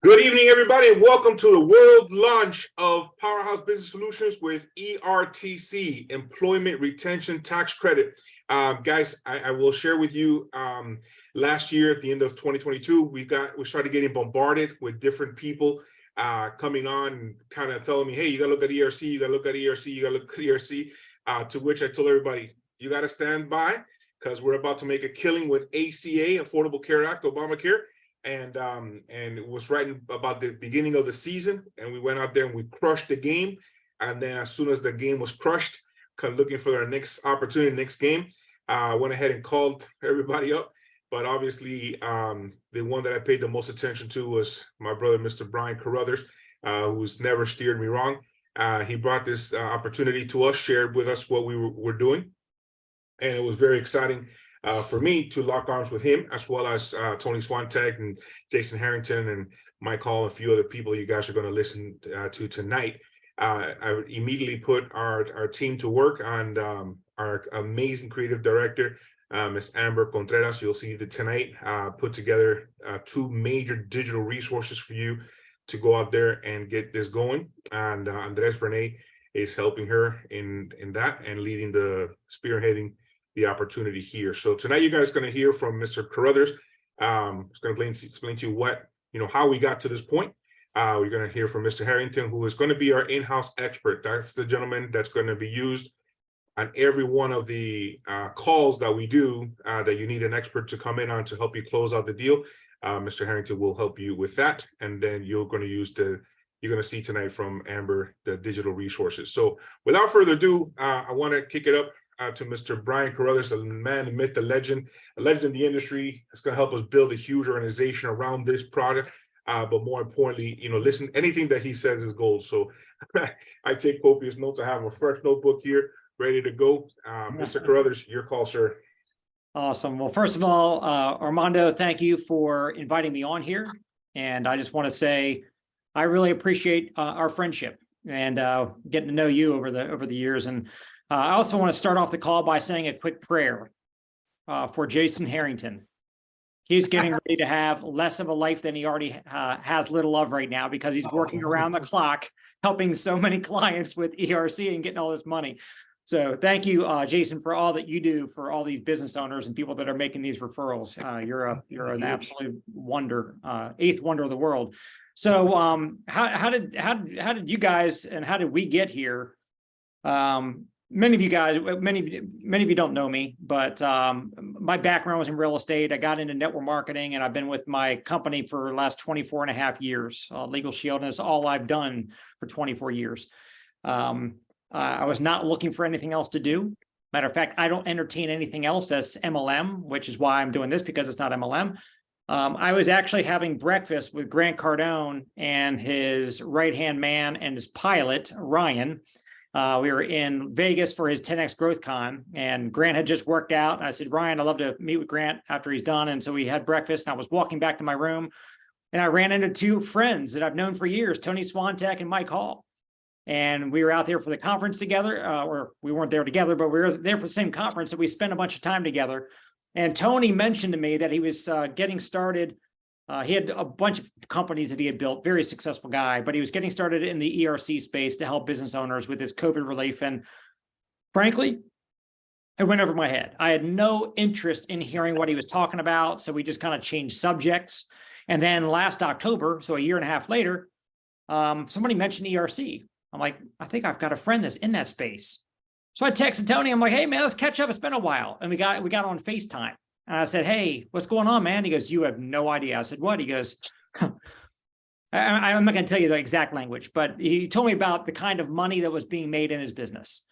Good evening, everybody, and welcome to the world launch of Powerhouse Business Solutions with ERTC, Employment Retention Tax Credit. Guys, I will share with you, last year at the end of 2022, we started getting bombarded with different people coming on and kind of telling me, hey, you got to look at ERC, you got to look at ERC, you got to look at ERC, to which I told everybody, you got to stand by because we're about to make a killing with ACA, Affordable Care Act, Obamacare. And it was right about the beginning of the season, and we went out there and we crushed the game. And then as soon as the game was crushed, kind of looking for our next opportunity, next game, went ahead and called everybody up. But obviously, the one that I paid the most attention to was my brother, Mr. Brian Carruthers, who's never steered me wrong. He brought this opportunity to us, shared with us what we were doing, and it was very exciting. For me to lock arms with him, as well as Tony Swantek and Jason Harrington and Mike Hall, and a few other people you guys are going to listen to tonight. I immediately put our team to work on our amazing creative director, Ms. Amber Contreras. You'll see that tonight put together two major digital resources for you to go out there and get this going. And Andres Renee is helping her in that and leading spearheading the opportunity here. So tonight you guys are going to hear from Mr. Carruthers. He's going to explain to you how we got to this point. We're going to hear from Mr. Harrington, who is going to be our in-house expert. That's the gentleman that's going to be used on every one of the calls that we do that you need an expert to come in on to help you close out the deal. Mr. Harrington will help you with that. And then you're going to see tonight from Amber the digital resources. So without further ado, I want to kick it up to Mr. Brian Carruthers, the man, the myth, the legend, a legend in the industry. It's going to help us build a huge organization around this product. But more importantly, listen, anything that he says is gold. So I take copious notes. I have a fresh notebook here ready to go. Mr. Carruthers, your call, sir. Awesome. Well, first of all, Armando, thank you for inviting me on here. And I just want to say, I really appreciate our friendship and getting to know you over the years. And I also want to start off the call by saying a quick prayer for Jason Harrington. He's getting ready to have less of a life than he already has little of right now, because he's working around the clock, helping so many clients with ERC and getting all this money. So thank you, Jason, for all that you do for all these business owners and people that are making these referrals. You're an absolute wonder, eighth wonder of the world. So how did you guys and how did we get here? Many of you don't know me, but my background was in real estate. I got into network marketing, and I've been with my company for the last 24 and a half years. Legal Shield, and it's all I've done for 24 years. I was not looking for anything else to do. Matter of fact, I don't entertain anything else that's MLM, which is why I'm doing this, because it's not MLM. I was actually having breakfast with Grant Cardone and his right-hand man and his pilot, Ryan. We were in Vegas for his 10X Growth Con, and Grant had just worked out. And I said, Ryan, I'd love to meet with Grant after he's done. And so we had breakfast, and I was walking back to my room, and I ran into two friends that I've known for years, Tony Swantek and Mike Hall. And we were out there for the conference together, or we weren't there together, but we were there for the same conference. So we spent a bunch of time together. And Tony mentioned to me that he was getting started. He had a bunch of companies that he had built, very successful guy, but he was getting started in the ERC space to help business owners with his COVID relief. And frankly, it went over my head. I had no interest in hearing what he was talking about. So we just kind of changed subjects. And then last October, so a year and a half later, somebody mentioned ERC. I'm like, I think I've got a friend that's in that space. So I texted Tony. I'm like, hey, man, let's catch up. It's been a while. And we got on FaceTime. And I said, hey, what's going on, man? He goes, you have no idea. I said, what? He goes, I'm not going to tell you the exact language, but he told me about the kind of money that was being made in his business.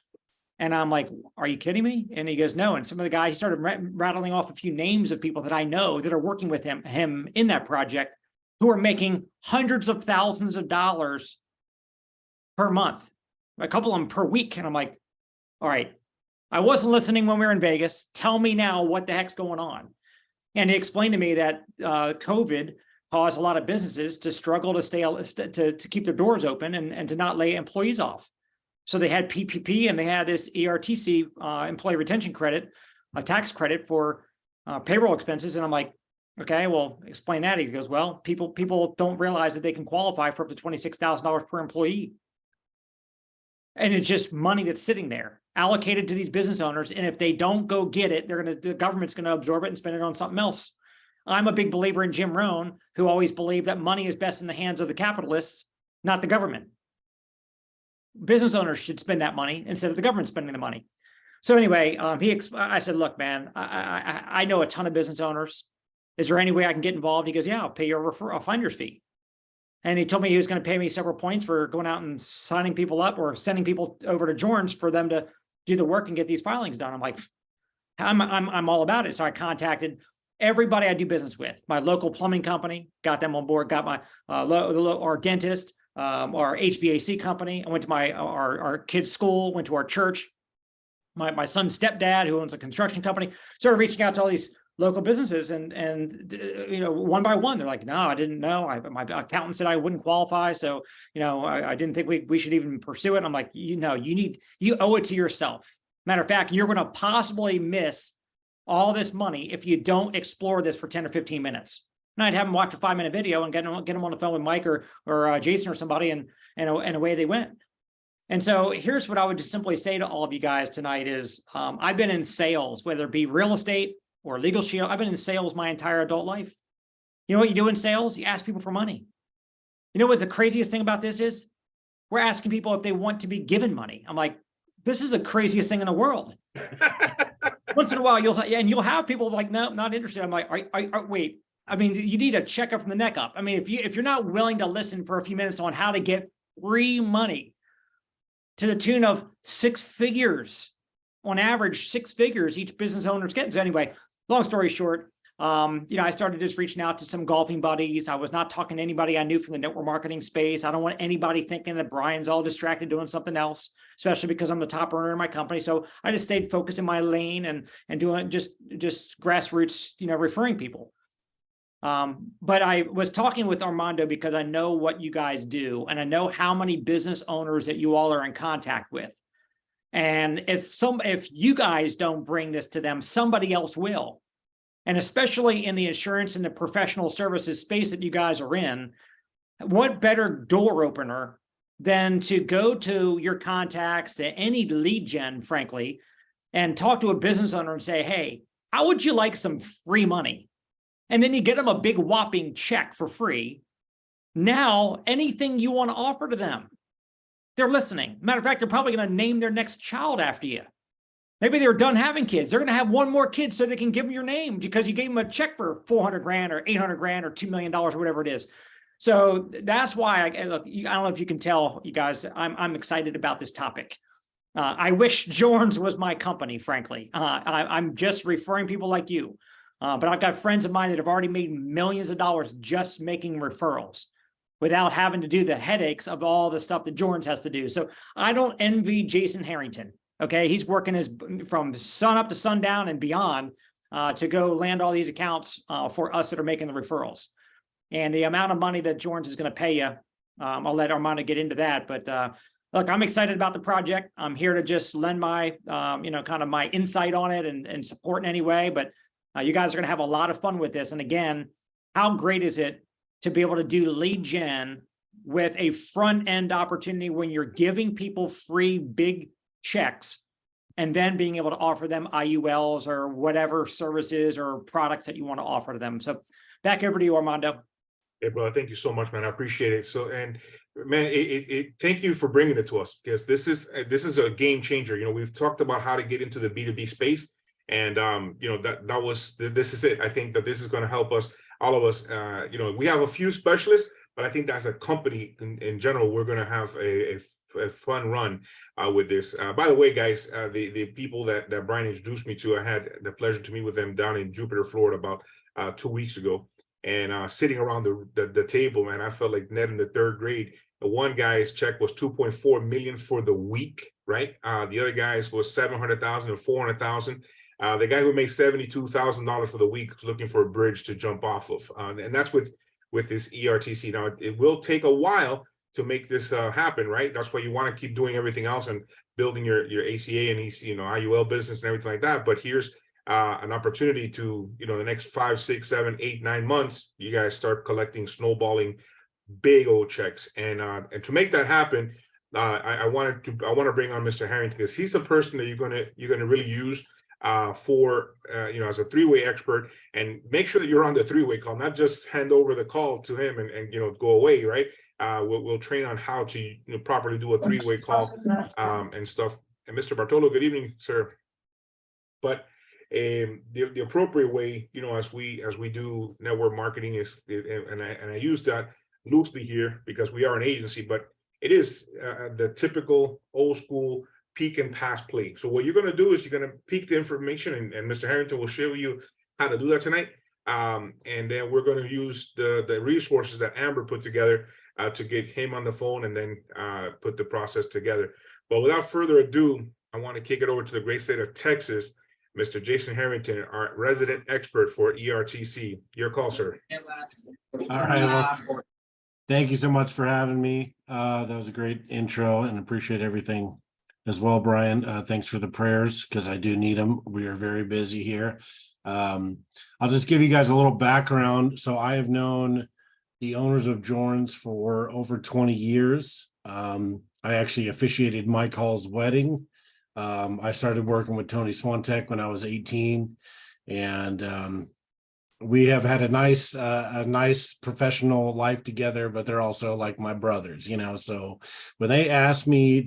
And I'm like, are you kidding me? And he goes, no. And some of the guys, he started rattling off a few names of people that I know that are working with him in that project, who are making hundreds of thousands of dollars per month, a couple of them per week. And I'm like, all right, I wasn't listening when we were in Vegas. Tell me now what the heck's going on. And he explained to me that COVID caused a lot of businesses to struggle to keep their doors open and to not lay employees off. So they had PPP, and they had this ERTC, employee retention credit, a tax credit for payroll expenses. And I'm like, Okay, well, explain that. He goes, well, people don't realize that they can qualify for up to $26,000 per employee. And it's just money that's sitting there allocated to these business owners. And if they don't go get it, the government's going to absorb it and spend it on something else. I'm a big believer in Jim Rohn, who always believed that money is best in the hands of the capitalists, not the government. Business owners should spend that money instead of the government spending the money. So anyway, I said, look, man, I know a ton of business owners. Is there any way I can get involved? He goes, yeah, I'll pay you a finder's fee. And he told me he was going to pay me several points for going out and signing people up or sending people over to Jordan's for them to do the work and get these filings done. I'm like, I'm all about it. So I contacted everybody I do business with, my local plumbing company, got them on board, got my our dentist, our HVAC company. I went to our kids' school, went to our church, my son's stepdad who owns a construction company. Started reaching out to all these local businesses and you know, one by one, they're like, no, I didn't know. My accountant said I wouldn't qualify. So, you know, I didn't think we should even pursue it. And I'm like, you know, you owe it to yourself. Matter of fact, you're going to possibly miss all this money if you don't explore this for 10 or 15 minutes. And I'd have them watch a 5-minute video and get them on the phone with Mike or Jason or somebody, and away they went. And so here's what I would just simply say to all of you guys tonight is, I've been in sales, whether it be real estate or legal shield. I've been in sales my entire adult life. You know what you do in sales? You ask people for money. You know what the craziest thing about this is? We're asking people if they want to be given money. I'm like, this is the craziest thing in the world. Once in a while, you'll have people like, no, not interested. I'm like, wait. I mean, you need a checkup from the neck up. I mean, if you're not willing to listen for a few minutes on how to get free money to the tune of 6 figures, on average, 6 figures each business owner's getting. So anyway, long story short, you know, I started just reaching out to some golfing buddies. I was not talking to anybody I knew from the network marketing space. I don't want anybody thinking that Brian's all distracted doing something else, especially because I'm the top earner in my company. So I just stayed focused in my lane and doing just grassroots, you know, referring people. But I was talking with Armando because I know what you guys do, and I know how many business owners that you all are in contact with. And if you guys don't bring this to them, somebody else will. And especially in the insurance and the professional services space that you guys are in, what better door opener than to go to your contacts, to any lead gen, frankly, and talk to a business owner and say, hey, how would you like some free money? And then you get them a big whopping check for free. Now, anything you want to offer to them, they're listening. Matter of fact, they're probably going to name their next child after you. Maybe they're done having kids. They're going to have one more kid so they can give them your name because you gave them a check for 400 grand or 800 grand or $2 million or whatever it is. So that's why look, I don't know if you can tell, you guys, I'm excited about this topic. I wish Jorns was my company, frankly. I'm just referring people like you. But I've got friends of mine that have already made millions of dollars just making referrals without having to do the headaches of all the stuff that Jorns has to do. So I don't envy Jason Harrington. Okay, he's working from sun up to sundown and beyond to go land all these accounts for us that are making the referrals. And the amount of money that Jorns is going to pay you, I'll let Armando get into that. But look, I'm excited about the project. I'm here to just lend my, you know, kind of my insight on it and support in any way. But you guys are going to have a lot of fun with this. And again, how great is it to be able to do lead gen with a front end opportunity when you're giving people free big checks and then being able to offer them IULs or whatever services or products that you want to offer to them. So back over to you, Armando. Hey, brother, thank you so much, man. I appreciate it. So, and man, thank you for bringing it to us, because this is a game changer. You know, we've talked about how to get into the B2B space, and you know, this is it. I think that this is going to help us, all of us. You know, we have a few specialists, but I think as a company in general, we're going to have a fun run with this. By the way, guys, the people that Brian introduced me to, I had the pleasure to meet with them down in Jupiter, Florida, about 2 weeks ago. And sitting around the table, man, I felt like Ned in the third grade. The one guy's check was 2.4 million for the week, right? The other guy's was 700,000 or 400,000. The guy who makes $72,000 for the week was looking for a bridge to jump off of, and that's with this ERTC. Now, it will take a while to make this happen, right? That's why you want to keep doing everything else and building your ACA and EC, you know, IUL business and everything like that. But here's an opportunity to, the next 5, 6, 7, 8, 9 months, you guys start collecting, snowballing big old checks. And to make that happen, I want to bring on Mr. Harrington, because he's the person that you're gonna really use for as a three-way expert, and make sure that you're on the three-way call, not just hand over the call to him and go away, right? We'll train on how to properly do a three-way call and stuff. And Mr. Bartolo, good evening, sir. But the appropriate way, as we do network marketing is, and I use that loosely here because we are an agency, but it is the typical old school peek and pass play. So what you're going to do is you're going to peek the information, and Mr. Harrington will show you how to do that tonight. And then we're going to use the resources that Amber put together to get him on the phone, and then put the process together. But without further ado, I want to kick it over to the great state of Texas, Mr. Jason Harrington, our resident expert for ERTC. Your call, sir. All right. Well, thank you so much for having me. That was a great intro, and appreciate everything as well, Brian. Thanks for the prayers, because I do need them. We are very busy here. I'll just give you guys a little background. So I have known the owners of Jorn's for over 20 years. I actually officiated Mike Hall's wedding. I started working with Tony Swantek when I was 18, and we have had a nice professional life together, but they're also like my brothers, so when they asked me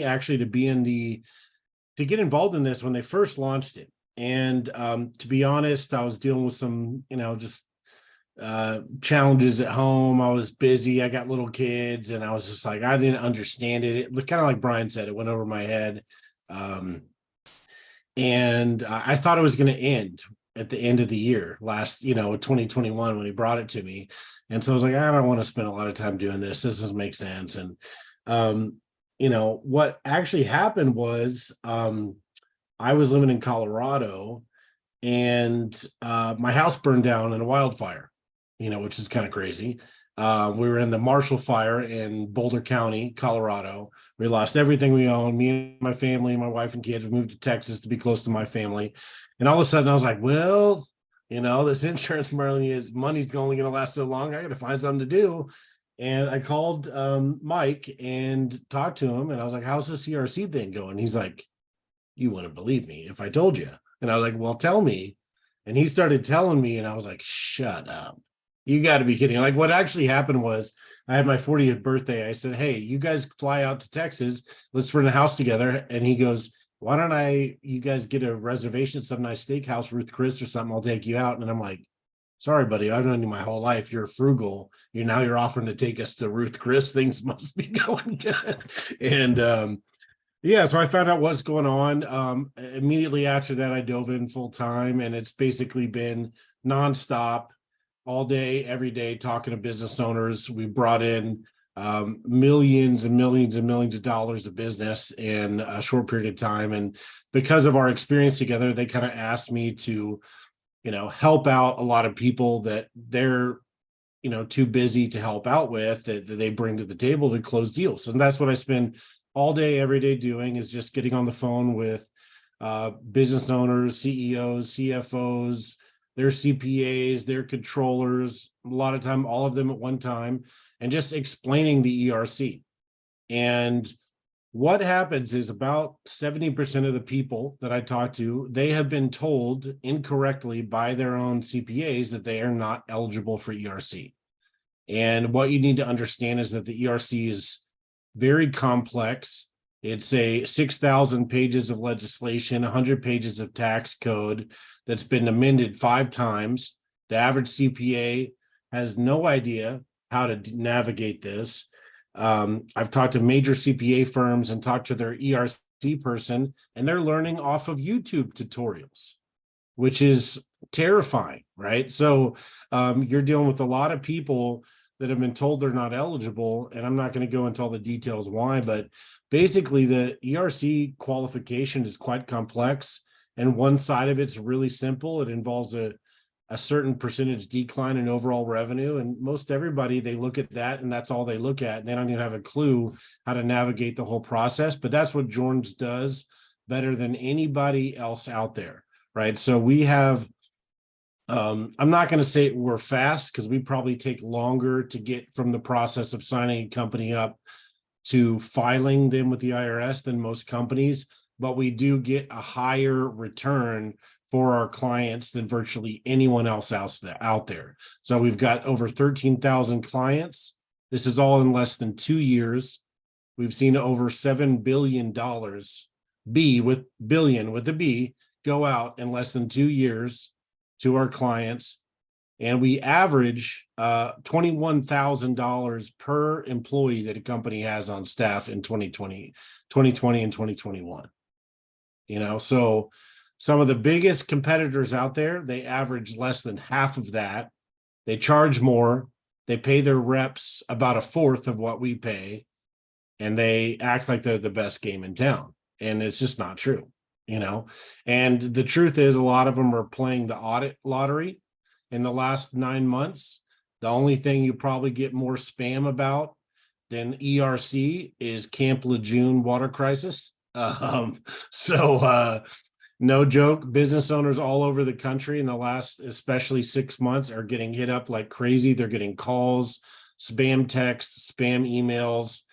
actually to get involved in this when they first launched it. And to be honest, I was dealing with some, just challenges at home. I was busy. I got little kids, and I was just like, I didn't understand it. It kind of like Brian said, it went over my head. And I thought it was going to end at the end of the year last, 2021, when he brought it to me. And so I was like, I don't want to spend a lot of time doing this. This doesn't make sense. And, what actually happened was, I was living in Colorado, and my house burned down in a wildfire, which is kind of crazy. We were in the Marshall Fire in Boulder County, Colorado. We lost everything we owned. Me and my family, my wife and kids, we moved to Texas to be close to my family. And all of a sudden I was like, well, this insurance money's only going to last so long. I got to find something to do. And I called Mike and talked to him. And I was like, how's the CRC thing going? He's like, you wouldn't believe me if I told you. And I was like, well, tell me. And he started telling me, and I was like, shut up. You got to be kidding. Like, what actually happened was, I had my 40th birthday. I said, hey, you guys fly out to Texas. Let's rent a house together. And he goes, why don't you guys get a reservation at some nice steakhouse, Ruth Chris or something? I'll take you out. And I'm like, sorry, buddy, I've known you my whole life. You're frugal. You're offering to take us to Ruth Chris. Things must be going good. And yeah, so I found out what's going on. Immediately after that, I dove in full time, and it's basically been nonstop, all day, every day, talking to business owners. We brought in millions and millions and millions of dollars of business in a short period of time. And because of our experience together, they kind of asked me to, help out a lot of people that they're, too busy to help out with, that they bring to the table to close deals. And that's what I spend all day, every day doing, is just getting on the phone with business owners, CEOs, CFOs, their CPAs, their controllers, a lot of time, all of them at one time, and just explaining the ERC. And what happens is, about 70% of the people that I talk to, they have been told incorrectly by their own CPAs that they are not eligible for ERC. And what you need to understand is that the ERC is very complex. It's a 6,000 pages of legislation, 100 pages of tax code that's been amended 5 times. The average CPA has no idea how to navigate this. I've talked to major CPA firms and talked to their ERC person, and they're learning off of YouTube tutorials, which is terrifying, right? So you're dealing with a lot of people that have been told they're not eligible, and I'm not going to go into all the details why, but basically the ERC qualification is quite complex, and one side of it's really simple. It involves a certain percentage decline in overall revenue, and most everybody, they look at that and that's all they look at. They don't even have a clue how to navigate the whole process. But that's what Jorn's does better than anybody else out there. right? So we have, I'm not going to say we're fast because we probably take longer to get from the process of signing a company up to filing them with the IRS than most companies, but we do get a higher return for our clients than virtually anyone else out there. So we've got over 13,000 clients. This is all in less than 2 years. We've seen over $7 billion, billion with a B, go out in less than 2 years to our clients. And we average $21,000 per employee that a company has on staff in 2020 and 2021. So some of the biggest competitors out there, they average less than half of that. They charge more. They pay their reps about a fourth of what we pay, and they act like they're the best game in town. And it's just not true, And the truth is, a lot of them are playing the audit lottery. In the last 9 months, the only thing you probably get more spam about than ERC is Camp Lejeune water crisis. No joke, business owners all over the country in the last, especially 6 months, are getting hit up like crazy. They're getting calls, spam texts, spam emails,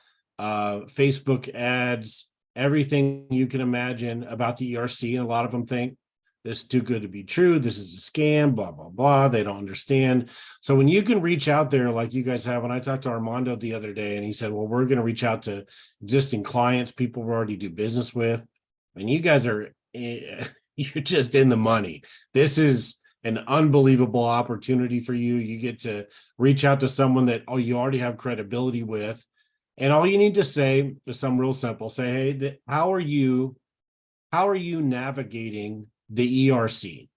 Facebook ads, everything you can imagine about the ERC. And a lot of them think this is too good to be true. This is a scam, blah, blah, blah. They don't understand. So when you can reach out there like you guys have, when I talked to Armando the other day and he said, well, we're going to reach out to existing clients, people we already do business with. And you guys are, you're just in the money. This is an unbelievable opportunity for you. You get to reach out to someone that, you already have credibility with. And all you need to say is something real simple. Say, hey, how are you navigating the ERC?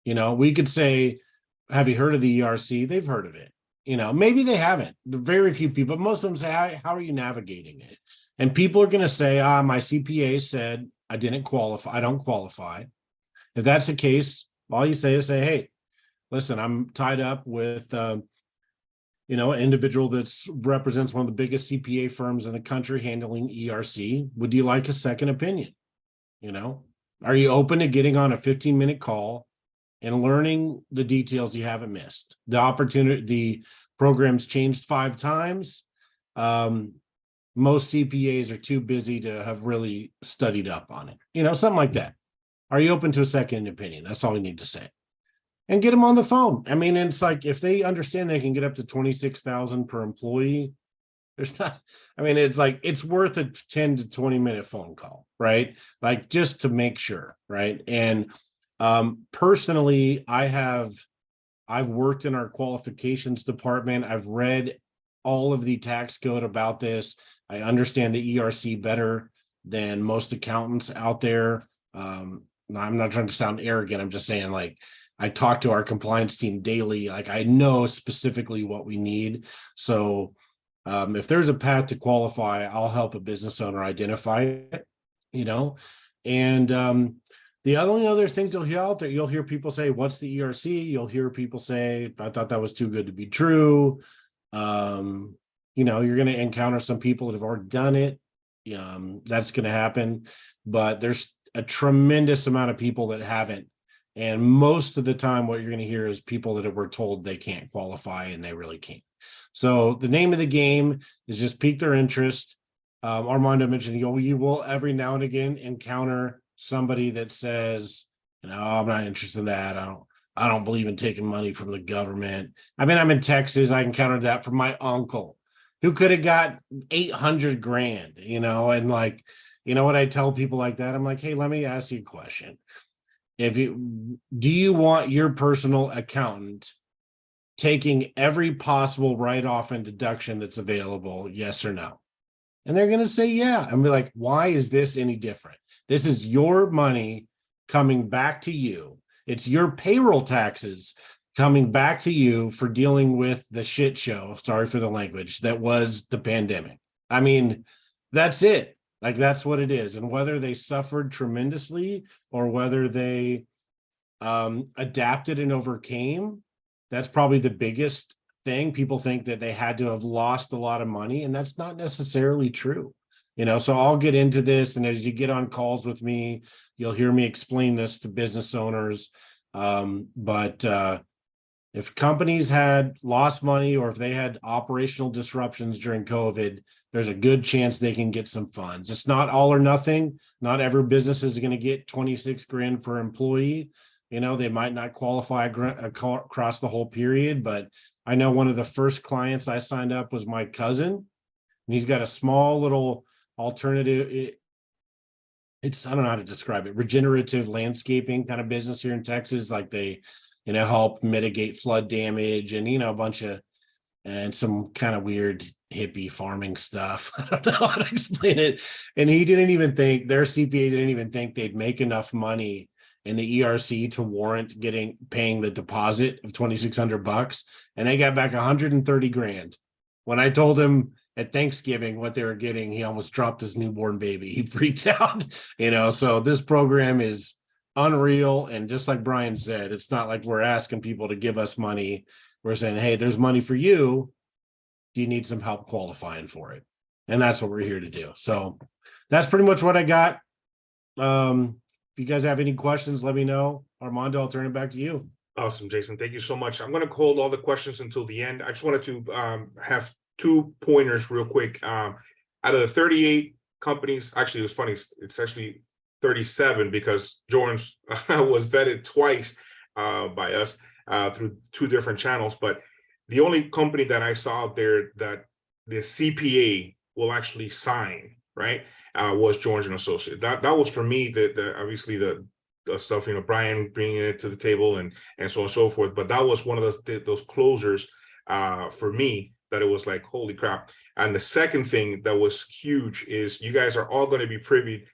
We could say, have you heard of the ERC? They've heard of it. Maybe they haven't. Very few people, but most of them say, how are you navigating it? And people are going to say, my CPA said I didn't qualify. I don't qualify. If that's the case, all you say is hey, listen, I'm tied up with, an individual that represents one of the biggest CPA firms in the country handling ERC. Would you like a second opinion? Are you open to getting on a 15-minute call and learning the details you haven't missed? The program's changed 5 times. Most CPAs are too busy to have really studied up on it. Something like that. Are you open to a second opinion? That's all you need to say. And get them on the phone. I mean, it's like if they understand they can get up to $26,000 per employee, it's like it's worth a 10 to 20 minute phone call, right? Like just to make sure, right? And personally, I've worked in our qualifications department. I've read all of the tax code about this. I understand the ERC better than most accountants out there. I'm not trying to sound arrogant. I'm just saying, like, I talk to our compliance team daily. Like, I know specifically what we need. So if there's a path to qualify, I'll help a business owner identify it, And the only other things you'll hear out there, you'll hear people say, what's the ERC? You'll hear people say, I thought that was too good to be true. You're going to encounter some people that have already done it. That's going to happen. But there's a tremendous amount of people that haven't. And most of the time, what you're going to hear is people that were told they can't qualify and they really can't. So the name of the game is just pique their interest. Armando mentioned, you will every now and again encounter somebody that says, I'm not interested in that. I don't believe in taking money from the government. I mean, I'm in Texas. I encountered that from my uncle who could have got 800 grand, and like, what I tell people like that? I'm like, hey, let me ask you a question. Do you want your personal accountant taking every possible write-off and deduction that's available? Yes or no? And they're going to say, yeah. And be like, why is this any different? This is your money coming back to you. It's your payroll taxes coming back to you for dealing with the shit show, sorry for the language, that was the pandemic. I mean, that's it. Like, that's what it is. And whether they suffered tremendously or whether they adapted and overcame, that's probably the biggest thing. People think that they had to have lost a lot of money, and that's not necessarily true. So I'll get into this. And as you get on calls with me, you'll hear me explain this to business owners. But if companies had lost money or if they had operational disruptions during COVID, there's a good chance they can get some funds. It's not all or nothing. Not every business is going to get 26 grand per employee. They might not qualify across the whole period, but I know one of the first clients I signed up was my cousin, and he's got a small little alternative. It's, I don't know how to describe it, regenerative landscaping kind of business here in Texas. Like they, help mitigate flood damage and, a bunch of, and some kind of weird hippie farming stuff. I don't know how to explain it. And he didn't even think, their CPA didn't even think they'd make enough money in the ERC to warrant paying the deposit of $2,600. And they got back 130 grand. When I told him at Thanksgiving what they were getting, he almost dropped his newborn baby. He freaked out, so this program is unreal. And just like Brian said, it's not like we're asking people to give us money. We're saying, hey, there's money for you. Do you need some help qualifying for it? And that's what we're here to do. So that's pretty much what I got. If you guys have any questions, let me know. Armando, I'll turn it back to you. Awesome, Jason. Thank you so much. I'm going to hold all the questions until the end. I just wanted to have 2 pointers real quick. Out of the 38 companies, actually, it was funny. It's actually 37 because Jordan's was vetted twice by us through 2 different channels. But the only company that I saw out there that the CPA will actually sign, right, was George and Associate. That was for me the obviously the stuff, Brian bringing it to the table and so on and so forth. But that was one of those closers for me that it was like, holy crap. And the second thing that was huge is you guys are all going to be privy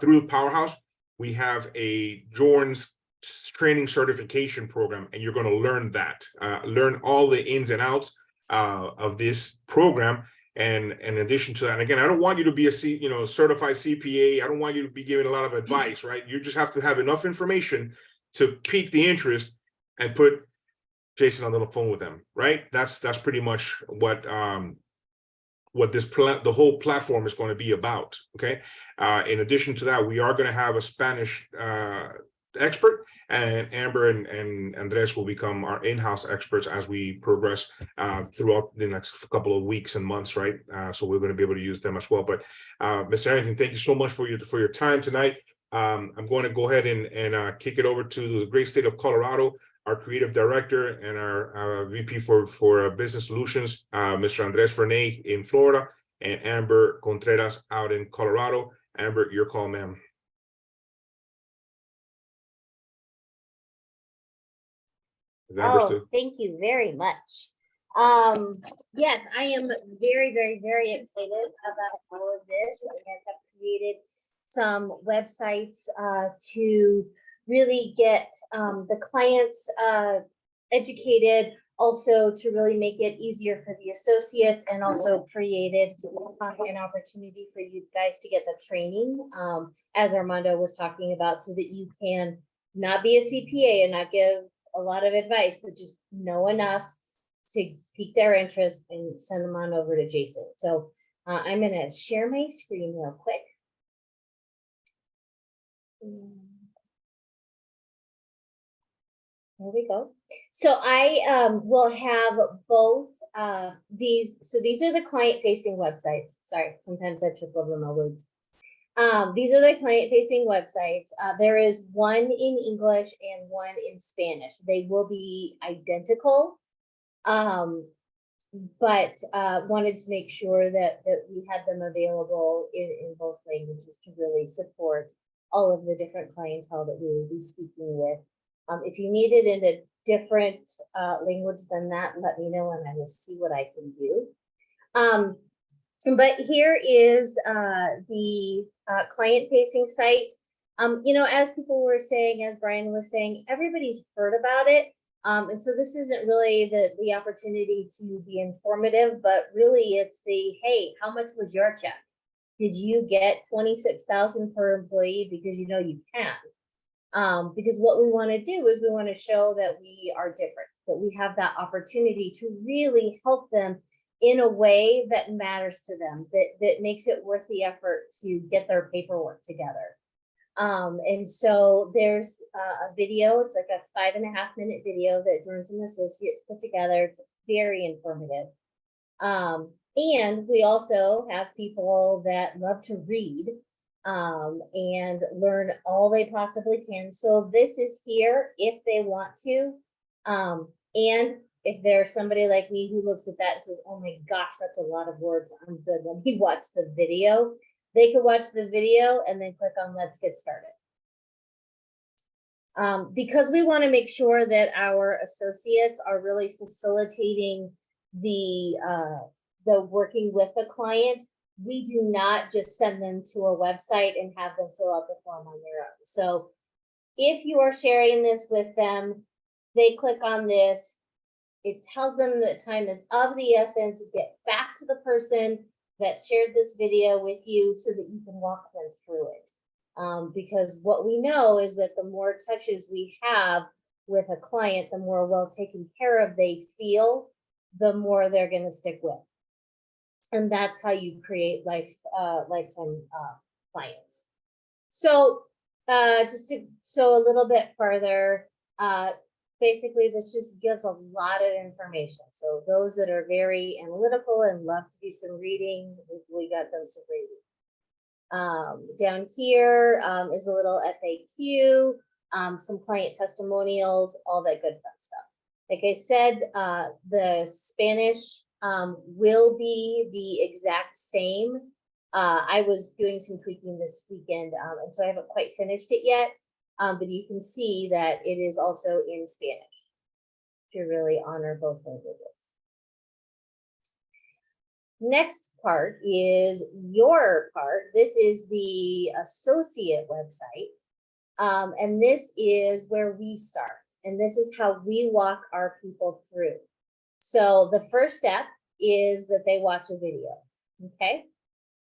through the Powerhouse. We have a Jordan's training certification program, and you're going to learn that, learn all the ins and outs of this program. And in addition to that, and again, I don't want you to be a certified CPA. I don't want you to be giving a lot of advice, right? You just have to have enough information to pique the interest and put Jason on the phone with them, right? That's pretty much what the whole platform is going to be about. Okay. In addition to that, we are going to have a Spanish expert, and Amber and Andres will become our in-house experts as we progress throughout the next couple of weeks and months, right? So we're going to be able to use them as well. But Mr. Harrington, thank you so much for your time tonight. I'm going to go ahead and kick it over to the great state of Colorado, our creative director and our VP for business solutions, Mr. Andres Fernay in Florida, and Amber Contreras out in Colorado. Amber, your call, ma'am. Oh, thank you very much. Yes, I am very, very, very excited about all of this. I have created some websites to really get the clients educated, also to really make it easier for the associates, and also created an opportunity for you guys to get the training, as Armando was talking about, so that you can not be a CPA and not give a lot of advice, but just know enough to pique their interest and send them on over to Jason. So I'm going to share my screen real quick. There we go. So I will have both these. So these are the client-facing websites. Sorry, sometimes I trip over my words. These are the client-facing websites. There is one in English and one in Spanish. They will be identical, but wanted to make sure that we had them available in both languages to really support all of the different clientele that we will be speaking with. If you need it in a different language than that, let me know and I will see what I can do. But here is the client-facing site. As people were saying, as Brian was saying, everybody's heard about it. And so this isn't really the opportunity to be informative, but really it's hey, how much was your check? Did you get $26,000 per employee? Because you can. Because what we want to do is we want to show that we are different, that we have that opportunity to really help them in a way that matters to them, that makes it worth the effort to get their paperwork together. And so there's a video, it's like a 5.5-minute video that Jones and Associates put together. It's very informative. And we also have people that love to read and learn all they possibly can. So this is here if they want to. And if there's somebody like me who looks at that and says, oh my gosh, that's a lot of words, I'm good, let me watch the video. They can watch the video and then click on let's get started. Because we want to make sure that our associates are really facilitating the working with the client, we do not just send them to a website and have them fill out the form on their own. So if you are sharing this with them, they click on this, it tells them that time is of the essence, get back to the person that shared this video with you so that you can walk them through it. Because what we know is that the more touches we have with a client, the more well taken care of they feel, the more they're going to stick with. And that's how you create lifetime clients. So just to show a little bit further, basically this just gives a lot of information. So those that are very analytical and love to do some reading, we got them some reading. Down here is a little FAQ, some client testimonials, all that good fun stuff. Like I said, the Spanish will be the exact same. I was doing some tweaking this weekend, and so I haven't quite finished it yet. But you can see that it is also in Spanish to really honor both languages. Next part is your part. This is the associate website. And this is where we start. And this is how we walk our people through. So the first step is that they watch a video, okay?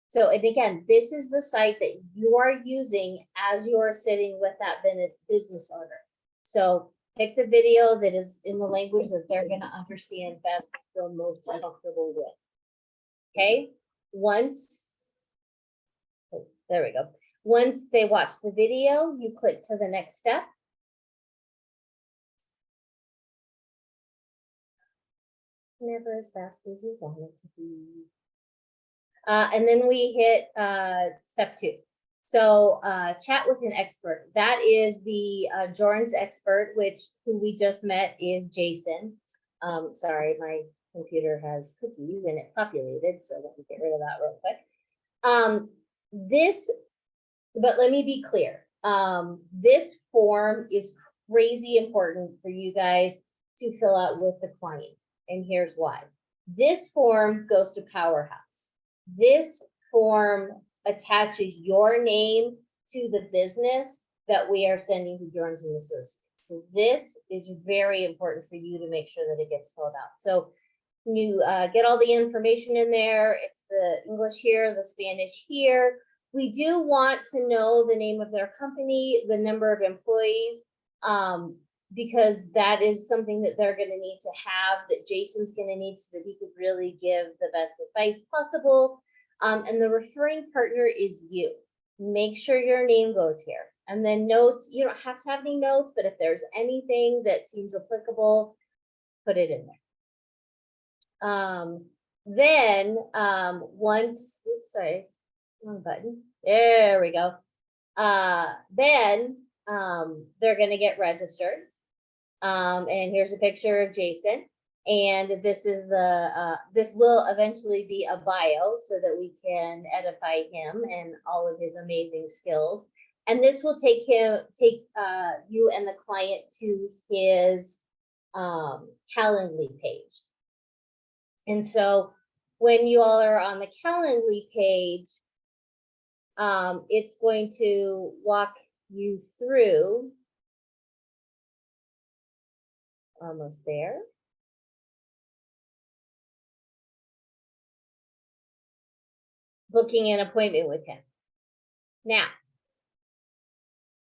So, and again, this is the site that you are using as you are sitting with that business owner. So pick the video that is in the language that they're going to understand best, feel most comfortable with. Okay, once, oh, there we go. Once they watch the video, you click to the next step. Never as fast as you want it to be. And then we hit step 2. So chat with an expert. That is the Jorn's expert, who we just met is Jason. Sorry, my computer has cookies and it populated, so let me get rid of that real quick. But let me be clear. This form is crazy important for you guys to fill out with the client. And here's why. This form goes to Powerhouse. This form attaches your name to the business that we are sending to Jones and Associates. So this is very important for you to make sure that it gets filled out. So you get all the information in there. It's the English here, the Spanish here. We do want to know the name of their company, the number of employees, because that is something that they're going to need to have, that Jason's going to need so that he could really give the best advice possible. And the referring partner is you. Make sure your name goes here. And then notes, you don't have to have any notes, but if there's anything that seems applicable, put it in there. Then once, oops, sorry, wrong button. There we go. Then they're going to get registered. And here's a picture of Jason. And this is this will eventually be a bio so that we can edify him and all of his amazing skills. And this will take you and the client to his Calendly page. And so when you all are on the Calendly page, it's going to walk you through, almost there. Booking an appointment with him. Now,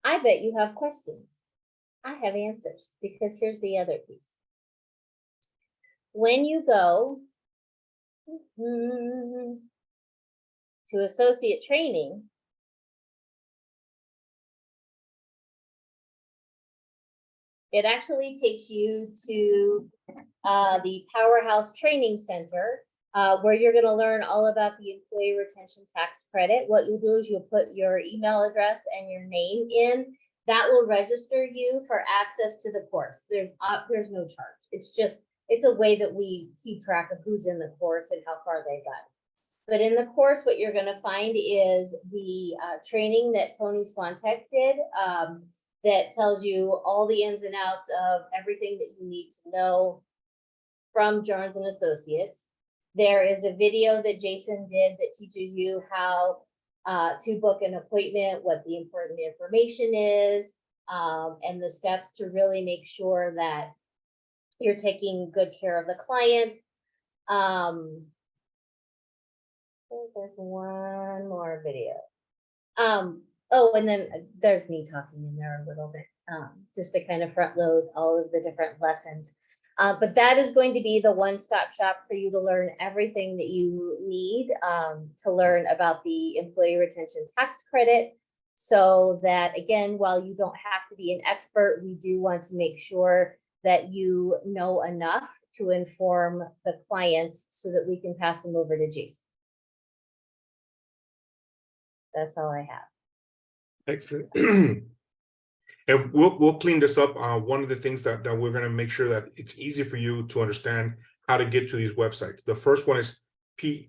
I bet you have questions. I have answers, because here's the other piece. When you go to associate training, it actually takes you to the Powerhouse Training Center, where you're going to learn all about the employee retention tax credit. What you'll do is you'll put your email address and your name in. That will register you for access to the course. There's no charge. It's a way that we keep track of who's in the course and how far they got. But in the course, what you're going to find is the training that Tony Swantek did, that tells you all the ins and outs of everything that you need to know from Jones and Associates. There is a video that Jason did that teaches you how to book an appointment, what the important information is, and the steps to really make sure that you're taking good care of the client. There's one more video. Oh, and then there's me talking in there a little bit, just to kind of front load all of the different lessons. But that is going to be the one-stop shop for you to learn everything that you need to learn about the employee retention tax credit. So that, again, while you don't have to be an expert, we do want to make sure that you know enough to inform the clients so that we can pass them over to Jason. That's all I have. Excellent. And we'll clean this up. One of the things that we're going to make sure that it's easy for you to understand how to get to these websites. The first one is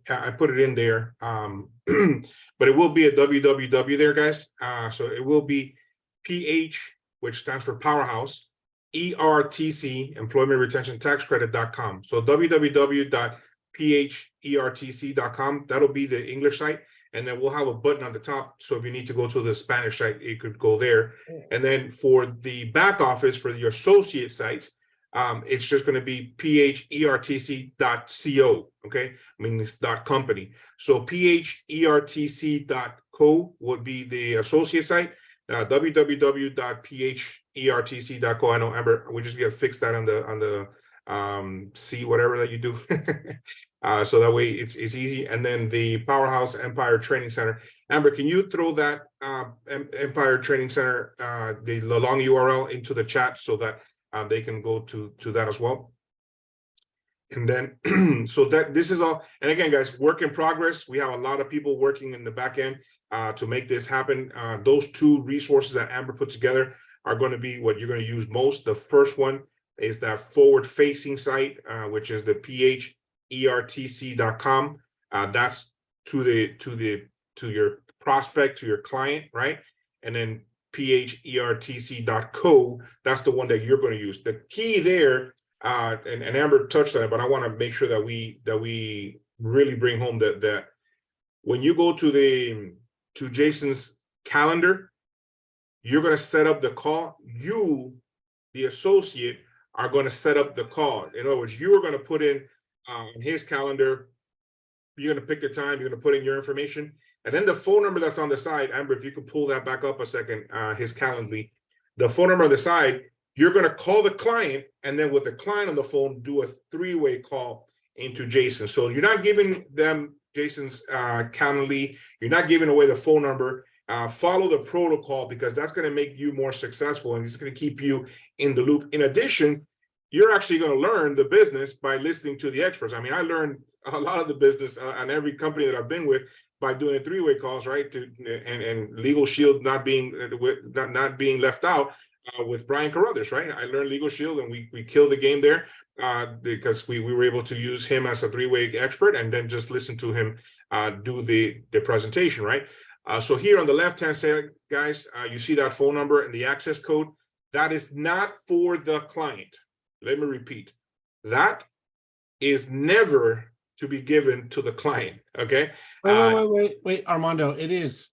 I put it in there, but it will be a www there, guys. So it will be PH, which stands for Powerhouse, ERTC, Employment Retention Tax Credit.com. So www.phertc.com. That'll be the English site. And then we'll have a button on the top. So if you need to go to the Spanish site, you could go there. And then for the back office, for your associate sites, it's just going to be phertc.co. Okay. I mean, it's .company. So phertc.co would be the associate site. www.phertc.co. I know, Amber, we just got to fix that on the C, whatever that you do. So that way it's easy. And then the Powerhouse Empire Training Center. Amber, can you throw that Empire Training Center, the long URL into the chat so that they can go to that as well? And then, so that this is all, and again, guys, work in progress. We have a lot of people working in the back end to make this happen. Those two resources that Amber put together are going to be what you're going to use most. The first one is that forward-facing site, which is the phertc.com. That's to your prospect, to your client, right? And then phertc.co, that's the one that you're going to use. The key there, and Amber touched on it, but I want to make sure that we really bring home that when you go to Jason's calendar, you're going to set up the call. You, the associate, are going to set up the call. In other words, you are going to put in his calendar. You're going to pick the time. You're going to put in your information, and then the phone number that's on the side. Amber, if you could pull that back up a second, his Calendly, the phone number on the side. You're going to call the client, and then with the client on the phone, do a three-way call into Jason. So you're not giving them Jason's Calendly. You're not giving away the phone number. Follow the protocol, because that's going to make you more successful, and it's going to keep you in the loop. In addition, you're actually going to learn the business by listening to the experts. I mean, I learned a lot of the business on every company that I've been with by doing three-way calls, right? And Legal Shield not being left out with Brian Carruthers, right? I learned Legal Shield, and we killed the game there because we were able to use him as a three-way expert, and then just listen to him do the presentation, right? So here on the left-hand side, guys, you see that phone number and the access code. That is not for the client. Let me repeat. That is never to be given to the client, okay? Wait, Armando, it is.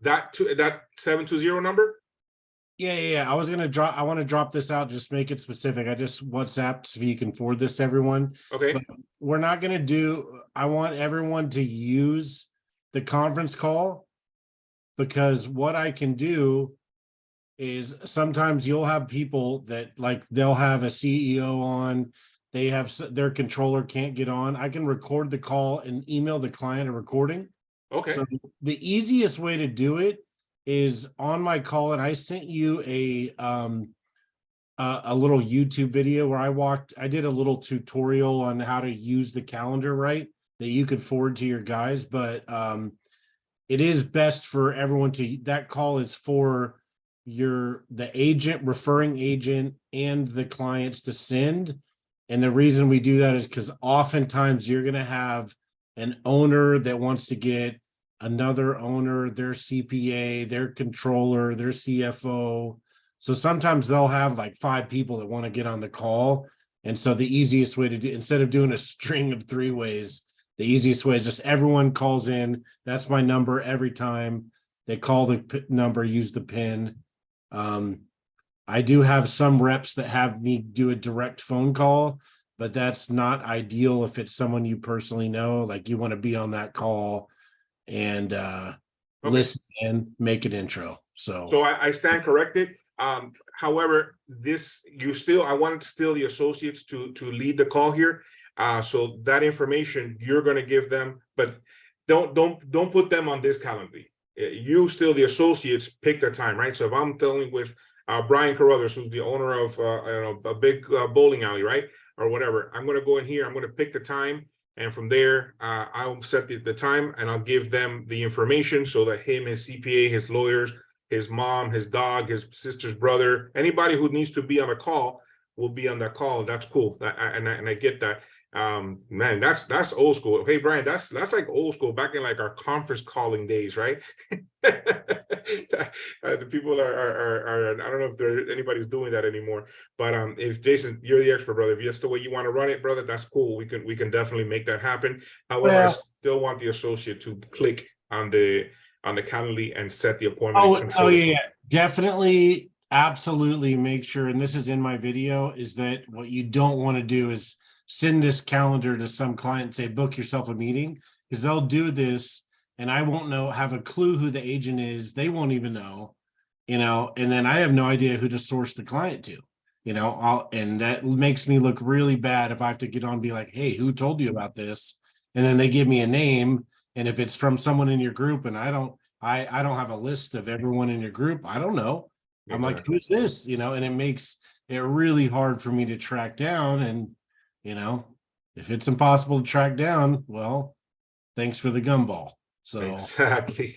That 720 number? Yeah. I want to drop this out, just make it specific. I just WhatsApped so you can forward this to everyone. Okay. But we're not going to do, I want everyone to use the conference call, because what I can do is sometimes you'll have people that, like, they'll have a CEO on, they have their controller can't get on, I can record the call and email the client a recording. Okay, So the easiest way to do it is on my call, and I sent you a little YouTube video where I did a little tutorial on how to use the calendar right that you could forward to your guys, but it is best for everyone that call is for the agent, referring agent, and the clients to send. And the reason we do that is because oftentimes you're going to have an owner that wants to get another owner, their CPA, their controller, their CFO. So sometimes they'll have like 5 people that want to get on the call. And so the easiest way to do, instead of doing a string of 3 ways, the easiest way is just everyone calls in. That's my number every time. They call the number, use the PIN. I do have some reps that have me do a direct phone call, but that's not ideal if it's someone you personally know. Like you want to be on that call and listen and make an intro. so I stand corrected. However, I wanted still the associates to lead the call here. So that information you're going to give them, but don't put them on this calendar. You still, the associates, pick the time, right? So if I'm dealing with Brian Carruthers, who's the owner of a big bowling alley, right, or whatever, I'm going to go in here, I'm going to pick the time, and from there I'll set the time, and I'll give them the information so that him, his CPA, his lawyers, his mom, his dog, his sister's brother, anybody who needs to be on a call will be on that call. That's cool, and I get that. Man, that's old school. Hey Brian, that's like old school, back in like our conference calling days, right? The people are I don't know if anybody's doing that anymore, but if Jason, you're the expert, brother, if that's the way you want to run it, brother, that's cool. We can definitely make that happen. However, I still want the associate to click on the calendar and set the appointment. Yeah, definitely, absolutely make sure, and this is in my video, is that what you don't want to do is send this calendar to some client and say, book yourself a meeting, because they'll do this and I won't have a clue who the agent is. They won't even know, and then I have no idea who to source the client to, and that makes me look really bad if I have to get on and be like, hey, who told you about this? And then they give me a name. And if it's from someone in your group and I don't have a list of everyone in your group, I don't know. I'm like, who's this? And it makes it really hard for me to track down. And if it's impossible to track down, well, thanks for the gumball. So exactly.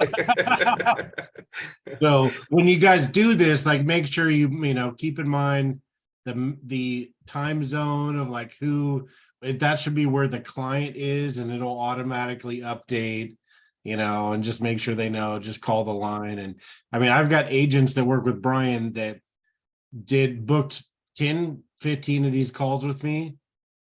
So when you guys do this, like, make sure you keep in mind the time zone of like that should be where the client is, and it'll automatically update, and just make sure they know, just call the line. And I mean, I've got agents that work with Brian that booked 10, 15 of these calls with me,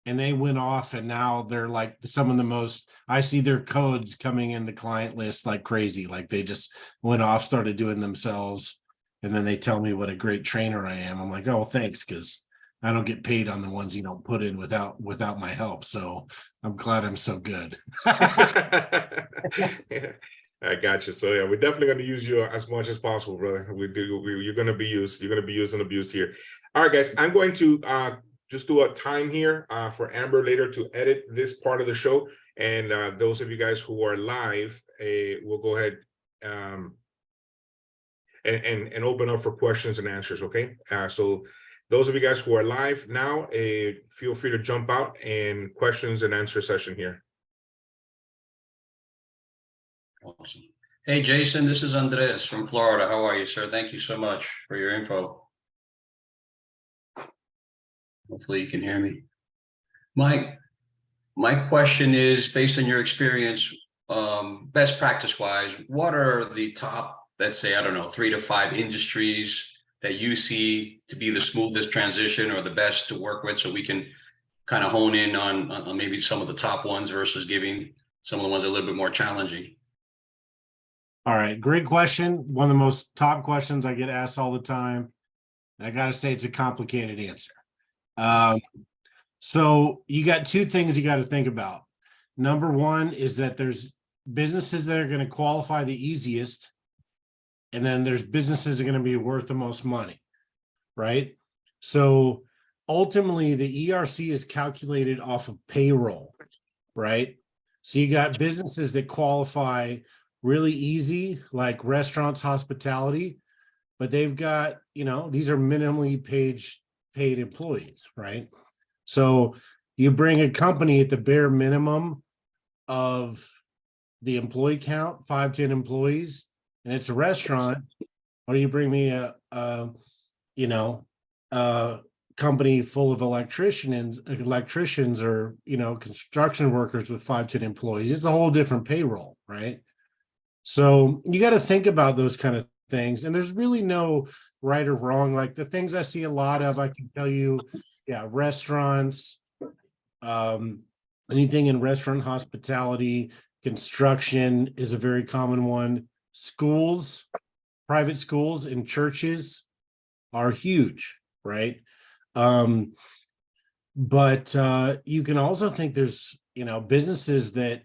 and they went off, and now they're like some of the most, I see their codes coming in the client list like crazy. Like they just went off, started doing themselves, and then they tell me what a great trainer I am. I'm like, oh, thanks, because I don't get paid on the ones you don't put in without my help. So I'm glad I'm so good. Yeah, I got you. So yeah, we're definitely going to use you as much as possible, brother. You're going to be used. You're going to be used and abused here. All right, guys, I'm going to just do a time here for Amber later to edit this part of the show. And those of you guys who are live, we'll go ahead and open up for questions and answers. Okay. So those of you guys who are live now, feel free to jump out and questions and answer session here. Awesome. Hey, Jason, this is Andres from Florida. How are you, sir? Thank you so much for your info. Hopefully you can hear me. My question is, based on your experience, best practice wise, what are the top, let's say, I don't know, 3 to 5 industries that you see to be the smoothest transition or the best to work with, so we can kind of hone in on maybe some of the top ones versus giving some of the ones a little bit more challenging? All right, great question. One of the most top questions I get asked all the time. And I got to say, it's a complicated answer. So you got 2 things you got to think about. Number one is that there's businesses that are going to qualify the easiest, and then there's businesses that are going to be worth the most money, right? So ultimately the ERC is calculated off of payroll, right? So you got businesses that qualify really easy, like restaurants, hospitality, but they've got, these are minimally paid employees, right? So you bring a company at the bare minimum of the employee count, 5, 10 employees, and it's a restaurant, or you bring me a company full of electricians or, construction workers with 5, 10 employees. It's a whole different payroll, right? So you got to think about those kind of things. And there's really no right or wrong. Like the things I see a lot of, I can tell you, restaurants, anything in restaurant hospitality, construction is a very common one. Schools, private schools and churches are huge, right? But you can also think there's, businesses that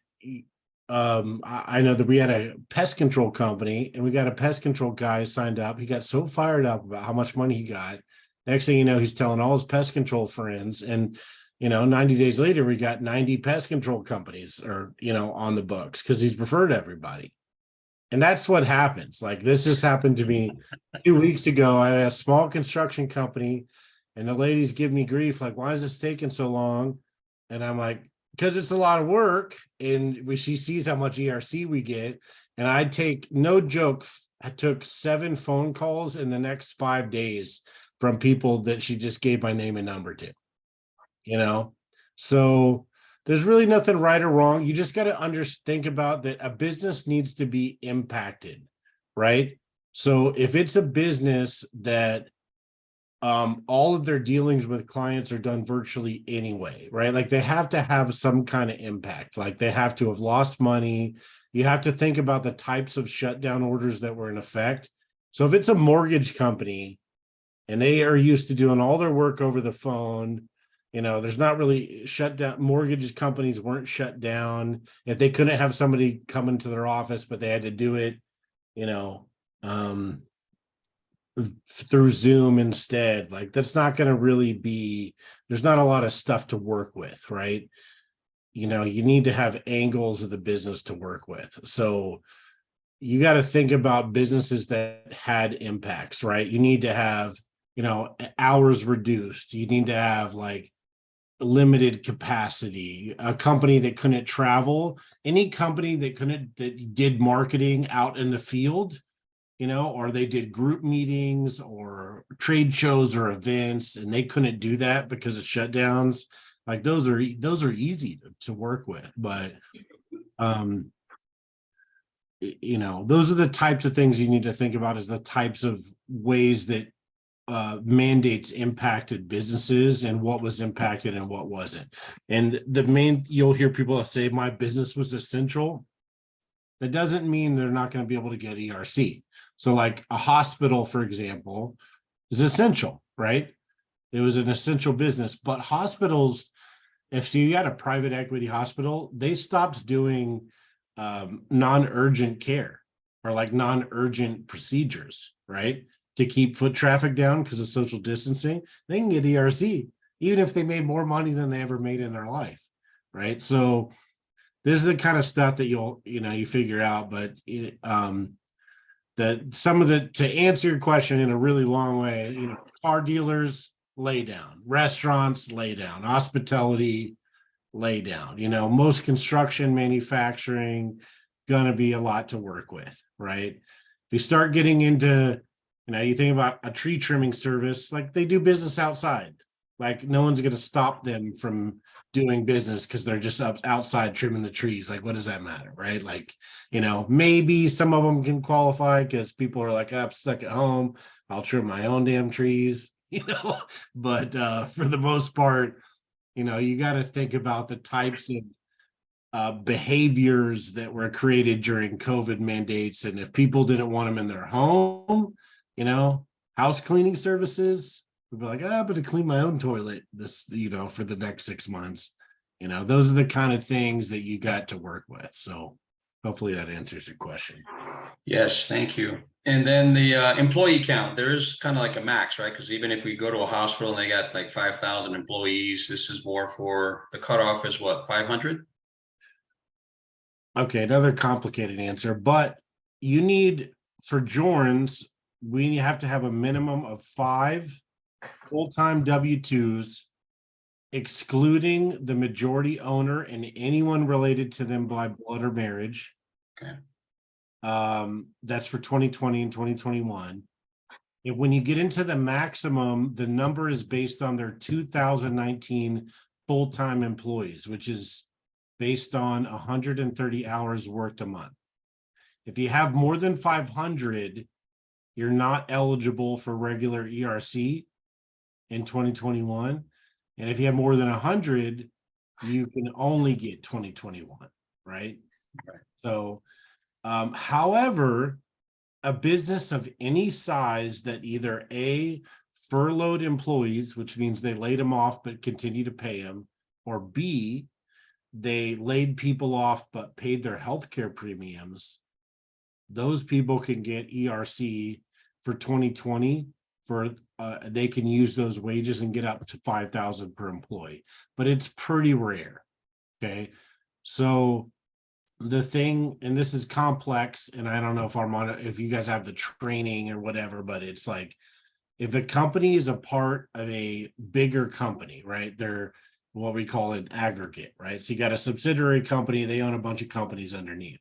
I know that we had a pest control company and we got a pest control guy signed up. He got so fired up about how much money he got. Next thing you know, he's telling all his pest control friends, and 90 days later, we got 90 pest control companies on the books because he's referred everybody. And that's what happens. Like this just happened to me 2 weeks ago. I had a small construction company and the ladies give me grief. Like, why is this taking so long? And I'm like, because it's a lot of work. And she sees how much ERC we get. And I take no joke. I took 7 phone calls in the next 5 days from people that she just gave my name and number to, so there's really nothing right or wrong. You just got to think about that a business needs to be impacted, right? So if it's a business that all of their dealings with clients are done virtually anyway, right? Like they have to have some kind of impact. Like they have to have lost money. You have to think about the types of shutdown orders that were in effect. So if it's a mortgage company and they are used to doing all their work over the phone, there's not really shut down. Mortgage companies weren't shut down. If they couldn't have somebody come into their office, but they had to do it, through Zoom instead, like that's not going to really be, there's not a lot of stuff to work with, right? You need to have angles of the business to work with. So you got to think about businesses that had impacts, right? You need to have, hours reduced. You need to have like limited capacity, a company that couldn't travel, any company that did marketing out in the field, or they did group meetings or trade shows or events and they couldn't do that because of shutdowns. Like those are easy to work with, but those are the types of things you need to think about, is the types of ways that mandates impacted businesses and what was impacted and what wasn't. And you'll hear people say my business was essential. That doesn't mean they're not going to be able to get ERC. So like a hospital, for example, is essential, right? It was an essential business, but hospitals, if you had a private equity hospital, they stopped doing non-urgent care or like non-urgent procedures, right? To keep foot traffic down because of social distancing. They can get ERC, even if they made more money than they ever made in their life, right? So this is the kind of stuff that you figure out, but to answer your question in a really long way, car dealers lay down, restaurants lay down, hospitality lay down, most construction, manufacturing, gonna be a lot to work with, right? If you start getting into, you think about a tree trimming service, like they do business outside, like no one's gonna stop them from doing business because they're just outside trimming the trees. Like, what does that matter, right? Like, maybe some of them can qualify because people are like, I'm stuck at home, I'll trim my own damn trees, but for the most part, you got to think about the types of behaviors that were created during COVID mandates. And if people didn't want them in their home, house cleaning services, we'd be like, I'm going to clean my own toilet for the next 6 months. Those are the kind of things that you got to work with. So hopefully that answers your question. Yes, thank you. And then the employee count, there is kind of like a max, right? Because even if we go to a hospital and they got like 5,000 employees, this is more for the cutoff is what, 500? Okay, another complicated answer, but you need for Jorns, we have to have a minimum of 5 full-time W-2s, excluding the majority owner and anyone related to them by blood or marriage. Okay. That's for 2020 and 2021. And when you get into the maximum, the number is based on their 2019 full-time employees, which is based on 130 hours worked a month. If you have more than 500, you're not eligible for regular ERC in 2021. And if you have more than 100, you can only get 2021, right? Right. So, however, a business of any size that either A, furloughed employees, which means they laid them off but continue to pay them, or B, they laid people off but paid their healthcare premiums, those people can get ERC for 2020 for they can use those wages and get up to 5,000 per employee, but it's pretty rare. Okay, so the thing, and this is complex, and I don't know if Armando, if you guys have the training or whatever, but it's like if a company is a part of a bigger company, right? They're what we call an aggregate, right? So you got a subsidiary company, they own a bunch of companies underneath.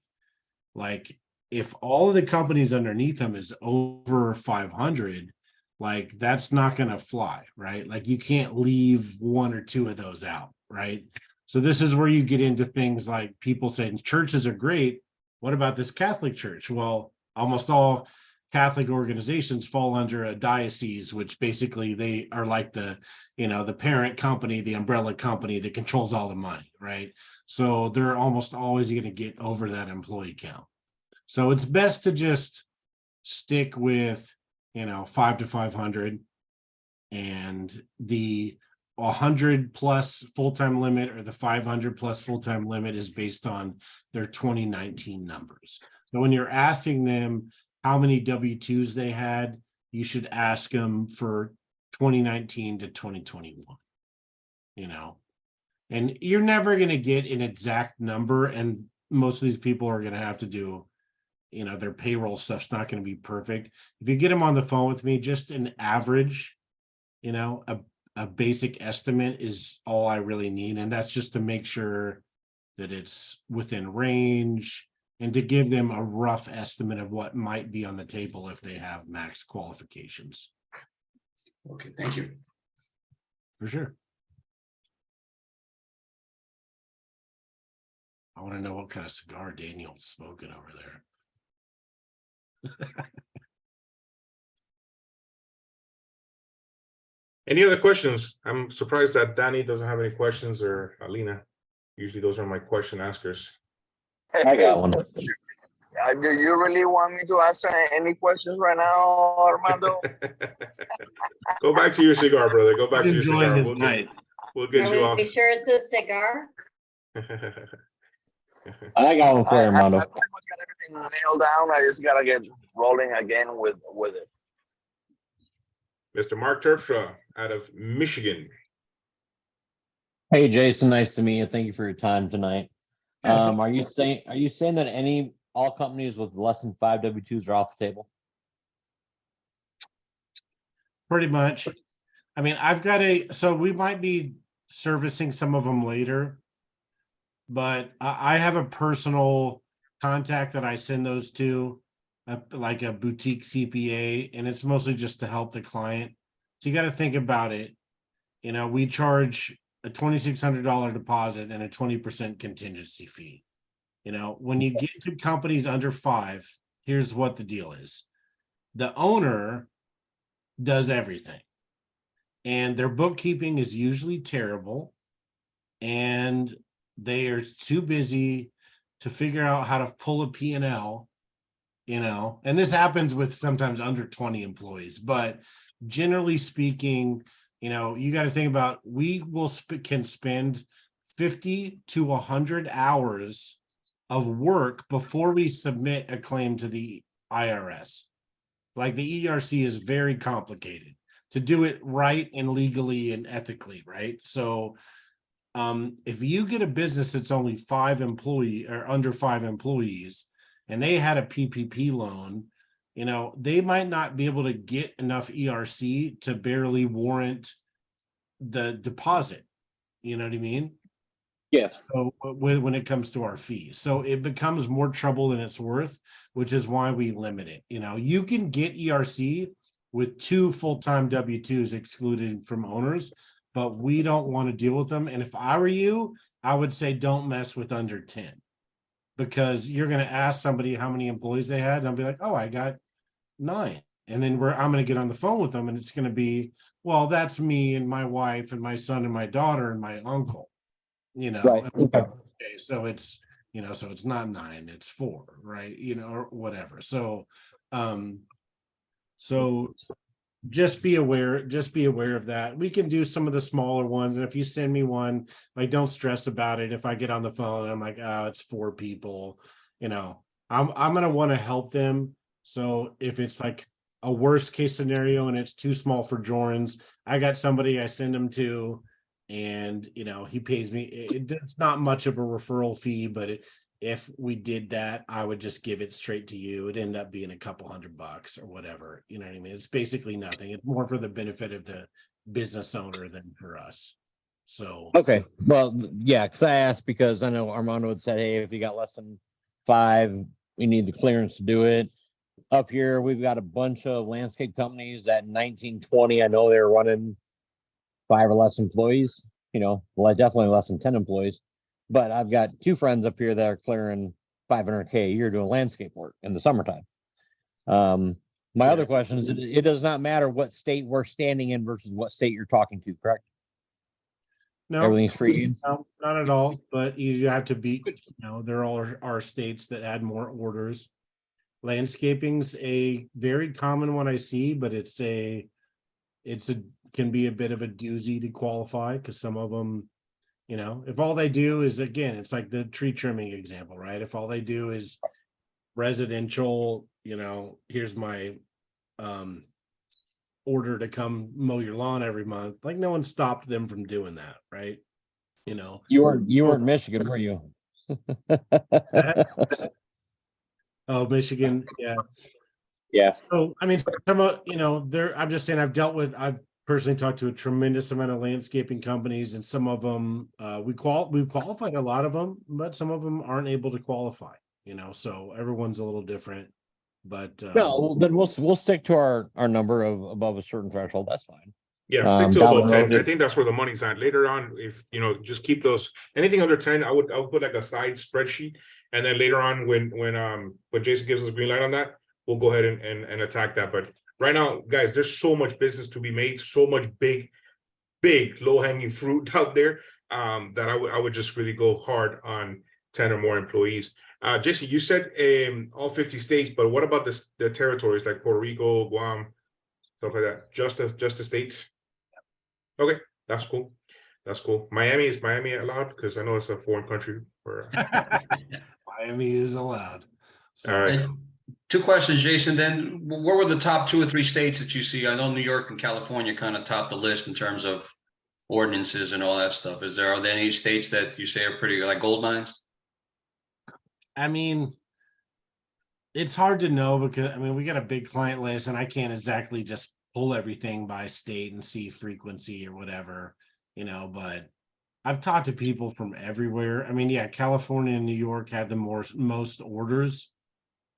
Like if all of the companies underneath them is over 500, like that's not going to fly, right? Like you can't leave 1 or 2 of those out, right? So this is where you get into things like people saying churches are great. What about this Catholic church? Well, almost all Catholic organizations fall under a diocese, which basically they are like the, the parent company, the umbrella company that controls all the money, right? So they're almost always going to get over that employee count. So it's best to just stick with, 5 to 500, and the 100 plus full-time limit or the 500 plus full-time limit is based on their 2019 numbers. So when you're asking them how many W-2s they had, you should ask them for 2019 to 2021, and you're never going to get an exact number. And most of these people are going to have to do, their payroll stuff's not going to be perfect. If you get them on the phone with me, just an average, a basic estimate is all I really need. And that's just to make sure that it's within range and to give them a rough estimate of what might be on the table if they have max qualifications. Okay, thank you. For sure. I want to know what kind of cigar Daniel's smoking over there. Any other questions? I'm surprised that Danny doesn't have any questions, or Alina. Usually those are my question askers. I got one. Do you really want me to ask any questions right now, Armando? Go back to your cigar, brother. Go back to your Enjoying cigar. his night. We'll get you Are off. we sure it's a cigar? I got one for you, Armando. I got everything nailed down. I just gotta get rolling again with it. Mr. Mark Terpstra out of Michigan. Hey, Jason, nice to meet you. Thank you for your time tonight. Yeah. Are you saying that all companies with less than 5 W-2s are off the table? Pretty much. I mean, so we might be servicing some of them later, but I have a personal contact that I send those to, like a boutique CPA, and it's mostly just to help the client. So you got to think about it. We charge a $2,600 deposit and a 20% contingency fee. When you get to companies under 5, here's what the deal is. The owner does everything, and their bookkeeping is usually terrible, and they are too busy to figure out how to pull a P&L, and this happens with sometimes under 20 employees, but generally speaking, you got to think about, we can spend 50 to 100 hours of work before we submit a claim to the IRS. Like the ERC is very complicated to do it right and legally and ethically, right? So if you get a business that's only 5 employee or under 5 employees and they had a PPP loan, you know, they might not be able to get enough ERC to barely warrant the deposit. You know what I mean? Yes. So when it comes to our fees, so it becomes more trouble than it's worth, which is why we limit it. You know, you can get ERC with 2 full-time W-2s excluded from owners, but we don't want to deal with them. And if I were you, I would say don't mess with under 10, because you're going to ask somebody how many employees they had, and I'll be like, oh, I got 9. And then I'm going to get on the phone with them, and it's going to be, well, that's me and my wife and my son and my daughter and my uncle. You know, Right. Okay. okay, so it's, you know, so it's not 9, it's 4, right? You know, or whatever. So just be aware of that. We can do some of the smaller ones, and if you send me one, like, don't stress about it. If I get on the phone, I'm like, oh, it's 4 people, you know, I'm gonna want to help them. So if it's like a worst case scenario and it's too small for Jorans, I got somebody I send them to, and you know, he pays me. It's not much of a referral fee, but if we did that, I would just give it straight to you. It'd end up being a couple $100 or whatever. You know what I mean? It's basically nothing. It's more for the benefit of the business owner than for us. So Okay. Well, yeah, because I asked because I know Armando had said, hey, if you got less than 5, we need the clearance to do it. Up here, we've got a bunch of landscape companies that in 1920, I know they're running 5 or less employees, you know, well, definitely less than 10 employees. But I've got 2 friends up here that are clearing $500K a year doing landscape work in the summertime. My other question is, it does not matter what state we're standing in versus what state you're talking to, correct? no, Everything's free. no, not at all. But you have to be, you know, there are states that add more orders. Landscaping's a very common one I see, but it's can be a bit of a doozy to qualify, because some of them, you know, if all they do is, again, it's like the tree trimming example, right? If all they do is residential, you know, here's my order to come mow your lawn every month, like, no one stopped them from doing that, right? You know, You weren't in Michigan, were you? oh, Michigan, yeah. Yeah. So I mean, you know, I'm just saying, I've personally talked to a tremendous amount of landscaping companies, and some of them we've qualified a lot of them, but some of them aren't able to qualify, you know, so everyone's a little different. But No, then we'll stick to our number of above a certain threshold. That's fine. Yeah, stick to down about the 10. road, I think that's where the money's at. Later on, if you know, just keep those, anything under 10, I would put like a side spreadsheet. And then later on, when Jason gives us a green light on that, we'll go ahead and attack that. But right now, guys, there's so much business to be made, so much big low-hanging fruit out there, that I would just really go hard on 10 or more employees. Jason, you said all 50 states, but what about the territories like Puerto Rico, Guam, stuff like that? Just the states? Okay, that's cool. That's cool. Is Miami allowed? Because I know it's a foreign country. Miami is allowed. So, All right. 2 questions, Jason. Then what were the top 2 or 3 states that you see? I know New York and California kind of top the list in terms of ordinances and all that stuff. Are there any states that you say are pretty like gold mines? I mean, it's hard to know, because I mean, we got a big client list, and I can't exactly just pull everything by state and see frequency or whatever, you know, but I've talked to people from everywhere. I mean, yeah, California and New York had the most orders,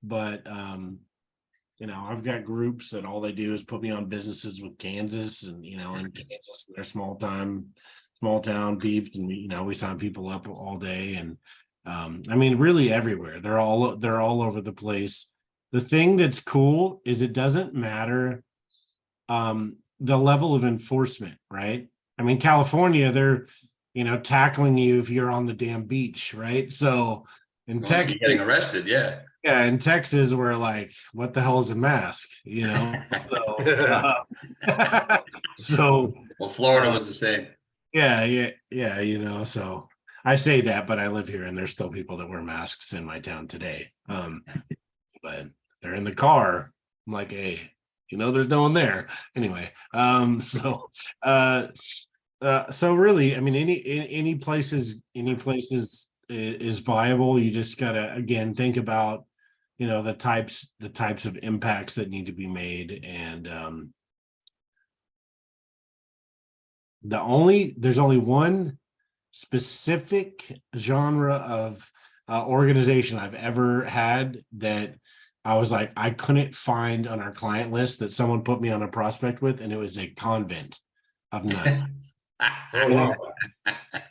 but you know, I've got groups that all they do is put me on businesses with Kansas, and you know, in Kansas, they're small town peeps, and you know, we sign people up all day, and I mean, really everywhere. They're all over the place. The thing that's cool is it doesn't matter the level of enforcement, right? I mean, California, they're, you know, tackling you if you're on the damn beach, right? So in Texas, You're getting arrested, yeah. Yeah, in Texas, we're like, what the hell is a mask? You know? So Well, Florida was the same. yeah, you know, so I say that, but I live here, and there's still people that wear masks in my town today. But if they're in the car, I'm like, hey, there's no one there. Anyway, so really, I mean, any places is viable. You just gotta, again, think about, the types of impacts that need to be made. And there's only one specific genre of organization I've ever had that I was like, I couldn't find on our client list that someone put me on a prospect with, and it was a convent of nuns. Oh, wow.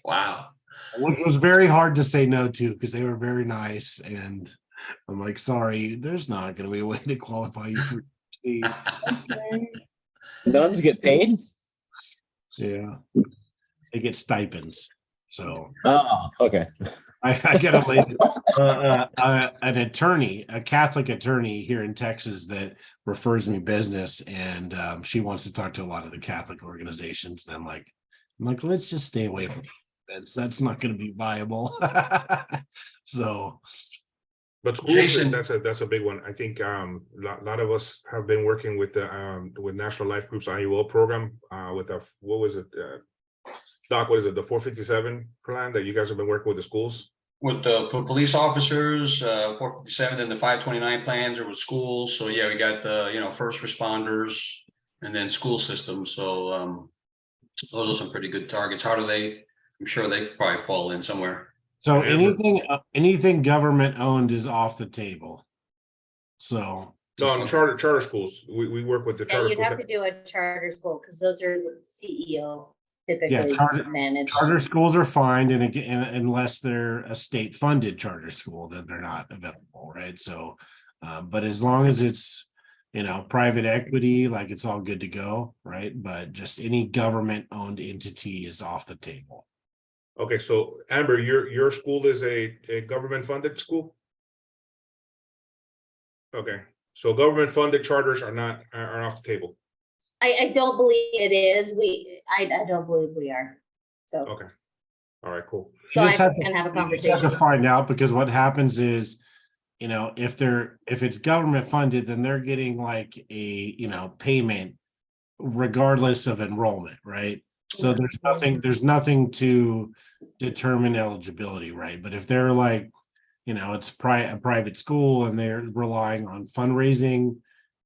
Wow. Which was very hard to say no to because they were very nice. And I'm like, sorry, there's not going to be a way to qualify you for the okay. Nuns get paid? Yeah, they get stipends. So Oh, okay. I got a lady, an attorney, a Catholic attorney here in Texas that refers me business, and she wants to talk to a lot of the Catholic organizations. And I'm like, let's just stay away from it. That's not going to be viable. So, But schools, Jason. that's a big one. I think a lot of us have been working with the with National Life Group's IUL program with the what was it, Doc? What is it? The 457 plan that you guys have been working with the schools. With the police officers, 457 and the 529 plans, or with schools. So yeah, we got the first responders and then school systems. So those are some pretty good targets. How do they? I'm sure they probably fall in somewhere. So anything government owned is off the table. So No, charter schools. We work with the Yeah, charter you'd schools. have to do a charter school because those are the CEO typically managed. charter schools are fine, and again, unless they're a state funded charter school, then they're not available, right? So, but as long as it's private equity, like it's all good to go, right? But just any government owned entity is off the table. Okay, so Amber, your school is a government funded school? Okay, so government funded charters are off the table. I don't believe it is. I don't believe we are. So Okay, all right, cool. so You just I'm have to- gonna have a you just have conversation. to find out, because what happens is, if it's government funded, then they're getting like a payment regardless of enrollment, right? So there's nothing to determine eligibility, right? But if they're like, it's a private school and they're relying on fundraising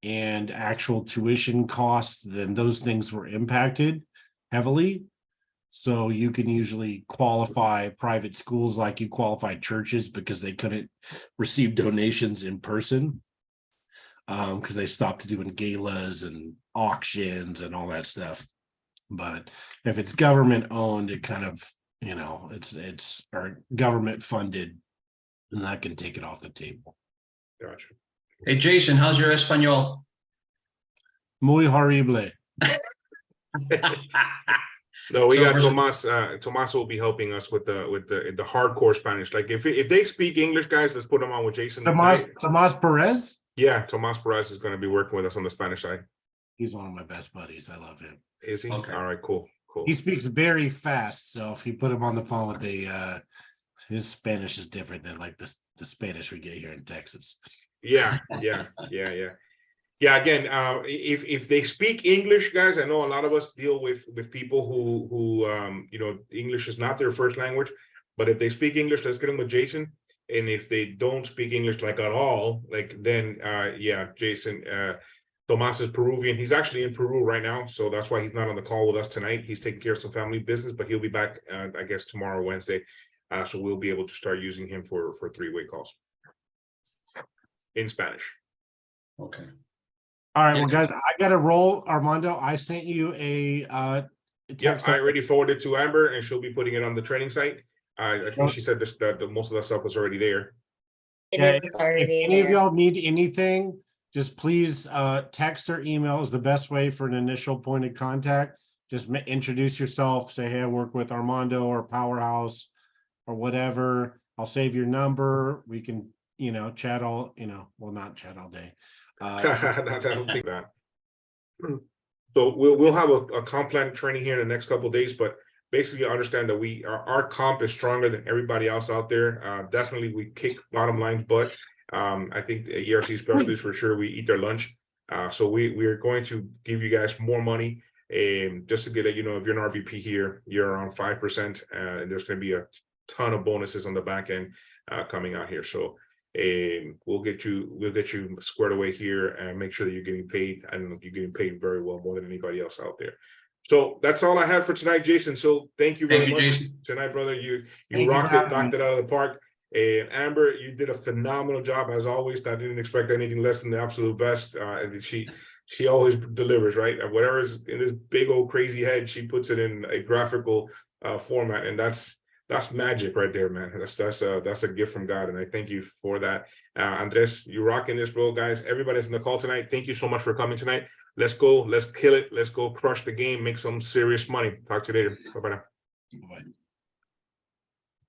and actual tuition costs, then those things were impacted heavily. So you can usually qualify private schools like you qualify churches, because they couldn't receive donations in person, because they stopped doing galas and auctions and all that stuff. But if it's government owned, it kind of, it's or government funded, and that can take it off the table. Gotcha. Hey Jason, how's your Espanol? Muy horrible. No, we So got for- Tomas. Tomas will be helping us with the hardcore Spanish. Like if they speak English, guys, let's put them on with Jason. Tomas Perez. Yeah, Tomas Perez is going to be working with us on the Spanish side. He's one of my best buddies. I love him. Is he? Okay. All right, cool. He speaks very fast, so if you put him on the phone with his Spanish is different than like the Spanish we get here in Texas. Yeah. Again, if they speak English, guys, I know a lot of us deal with people who English is not their first language, but if they speak English, let's get them with Jason. And if they don't speak English like at all, then Jason, Tomas is Peruvian. He's actually in Peru right now, so that's why he's not on the call with us tonight. He's taking care of some family business, but he'll be back, I guess, tomorrow, Wednesday. So we'll be able to start using him for three-way calls in Spanish. Okay. All right, well, guys, I got to roll. Armando, I sent you a text. I already forwarded to Amber, and she'll be putting it on the training site. I think she said that most of that stuff was already there. It is already If any of there. y'all need anything, just please text or email is the best way for an initial point of contact. Just introduce yourself, say, hey, I work with Armando or Powerhouse or whatever. I'll save your number. We can, chat all, not chat all day. I don't think that. So we'll have a comp plan training here in the next couple of days, but basically understand that our comp is stronger than everybody else out there. Definitely we kick bottom lines, but I think the ERC specialists for sure we eat their lunch. So we are going to give you guys more money. Just to let you know, if you're an RVP here, you're around 5%, and there's going to be a ton of bonuses on the back end coming out here. So we'll get you squared away here and make sure that you're getting paid, and you're getting paid very well, more than anybody else out there. So that's all I had for tonight, Jason. So thank you very much Jason. tonight, brother. You Thank you rocked for it, having knocked it out of the park. And Amber, you did a phenomenal job as always. I didn't expect anything less than the absolute best. And she always delivers, right? Whatever is in this big old crazy head, she puts it in a graphical format, and that's magic right there, man. That's a gift from God, and I thank you for that. Andres, you rocking this, bro, guys. Everybody's in the call tonight. Thank you so much for coming tonight. Let's go. Let's kill it. Let's go crush the game. Make some serious money. Talk to you later. Bye-bye now. Bye.